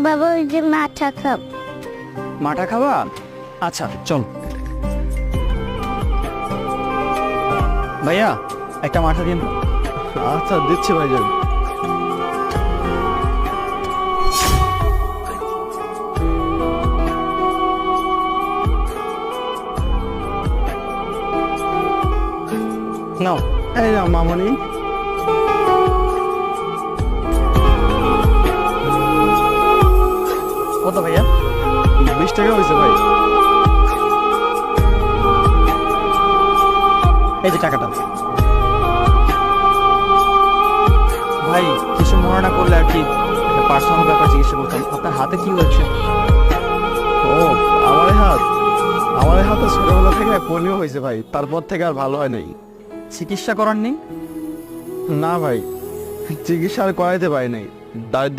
বাবা ওই যে মাঠা খাব। মাঠা খাওয়া? আচ্ছা চল। ভাইয়া একটা মাঠা দিন। আচ্ছা দিচ্ছি ভাইজান। নাও। এই না মামনি। কত ভাইয়া? 20 টাকা হয়েছে ভাই। এই যে টাকাটা। ভাই কিছু মনে না করলে আর কি একটা পার্সোনাল ব্যাপার জিজ্ঞেস করতাম, আপনার হাতে কি হয়েছে? ও আমার এই হাতে ছোটবেলা থেকে পোলিও হয়েছে ভাই, তারপর থেকে আর ভালো হয় নাই। চিকিৎসা করার নেই? না ভাই, চিকিৎসা আর করাইতে পারি নাই। দারিদ্র